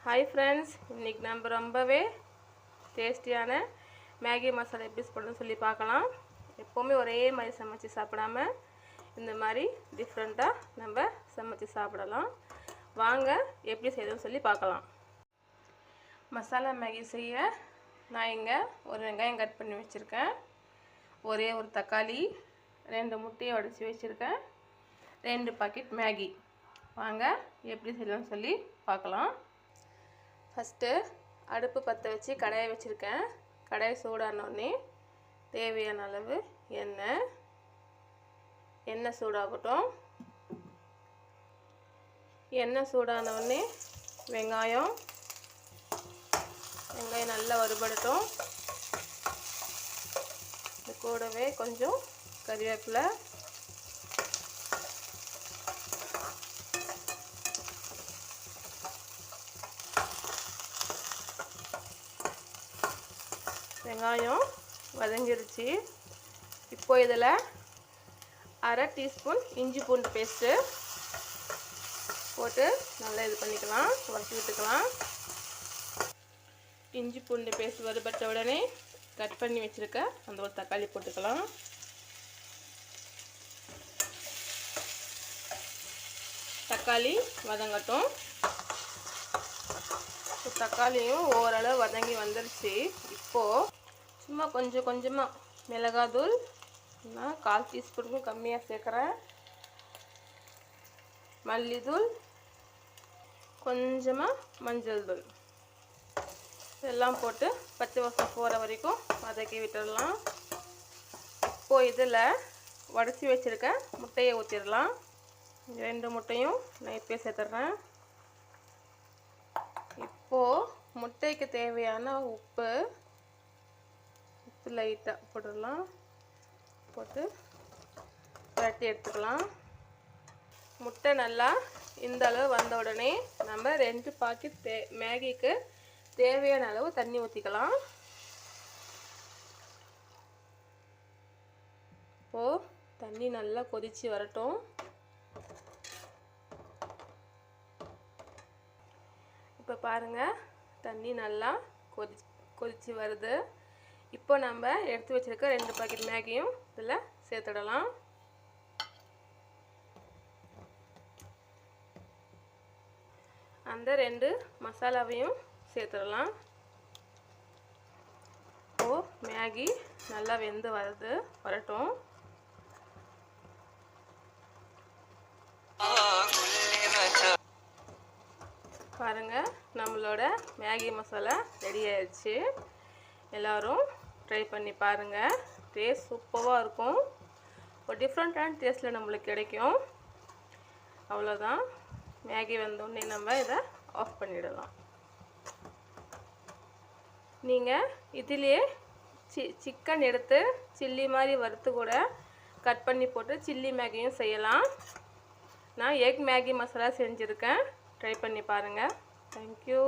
Hi friends, இன்றைக்கி நம்ம ரொம்பவே டேஸ்டியான மேகி மசாலா எப்படி பண்ணுறதுன்னு சொல்லி பார்க்கலாம். எப்போவுமே ஒரே மாதிரி சமைச்சு சாப்பிடாம இந்த மாதிரி டிஃப்ரெண்ட்டாக நம்ம சமைச்சு சாப்பிடலாம். வாங்க எப்படி செய்யணும்னு சொல்லி பார்க்கலாம். மசாலா மேகி செய்ய நான் இங்கே ஒரு வெங்காயம் கட் பண்ணி வச்சுருக்கேன், ஒரே ஒரு தக்காளி, 2 முட்டையை உடைச்சி வச்சுருக்கேன், 2 பாக்கெட் மேகி. வாங்க எப்படி செய்யணும்னு சொல்லி பார்க்கலாம். ஃபஸ்ட்டு அடுப்பு பற்ற வச்சு கடாயை வச்சுருக்கேன். கடாயை சூடானோடனே தேவையான அளவு எண்ணெய் சூடாகட்டும். எண்ணெய் சூடானோடனே வெங்காயம் நல்லா வறுபடட்டும். இது கூடவே கொஞ்சம் கறிவேப்பிலை, வெங்காயம் வதங்கிருச்சு. இப்போ இதில் 1/2 டீஸ்பூன் இஞ்சி பூண்டு பேஸ்ட்டு போட்டு நல்லா இது பண்ணிக்கலாம், வதக்கி விட்டுக்கலாம். இஞ்சி பூண்டு பேஸ்ட் வறுபட்ட உடனே கட் பண்ணி வச்சுருக்க அந்த ஒரு தக்காளி போட்டுக்கலாம். தக்காளி வதங்கட்டும். தக்காளியும் ஓரளவு வதங்கி வந்துருச்சு. இப்போது சும்மா கொஞ்சமாக மிளகாத்தூள், நான் 1/4 டீஸ்பூனுக்கும் கம்மியாக சேர்க்குறேன். மல்லித்தூள், கொஞ்சமாக மஞ்சள் தூள், இதெல்லாம் போட்டு பச்சை வாசனை போகிற வரைக்கும் வதக்கி விட்டுடலாம். இப்போது இதில் உடச்சி வச்சுருக்க முட்டையை ஊற்றிடலாம். 2 முட்டையும் நான் இப்போயே சேர்த்துட்றேன். இப்போது முட்டைக்கு தேவையான உப்பு லைட்டாக போட்டுடலாம். போட்டு பரட்டி எடுத்துக்கலாம். முட்டை நல்லா இந்த அளவு வந்த உடனே நம்ம 2 பாக்கெட் மேகிக்கு தேவையான அளவு தண்ணி ஊற்றிக்கலாம். இப்போது தண்ணி நல்லா கொதித்து வரட்டும். இப்போ பாருங்கள், தண்ணி நல்லா கொதித்து வருது. இப்போ நம்ம எடுத்து வச்சுருக்க 2 பாக்கெட் மேகியும் இதில் சேர்த்துடலாம். அந்த 2 மசாலாவையும் சேர்த்துடலாம். இப்போது மேகி நல்லா வெந்து வரட்டும். பாருங்கள், நம்மளோட மேகி மசாலா ரெடி ஆயிடுச்சு. எல்லோரும் ட்ரை பண்ணி பாருங்கள். டேஸ்ட் சூப்பராக இருக்கும். ஒரு டிஃப்ரெண்ட்டான டேஸ்ட்டில் நம்மளுக்கு கிடைக்கும். அவ்வளோதான். மேகி வந்தோடனே நம்ம இதை ஆஃப் பண்ணிடலாம். நீங்கள் இதிலே சிக்கன் எடுத்து சில்லி மாதிரி வறுத்து கூட கட் பண்ணி போட்டு சில்லி மேகியும் செய்யலாம். நான் எக் மேகி மசாலா செஞ்சுருக்கேன். ட்ரை பண்ணி பாருங்கள். தேங்க்யூ.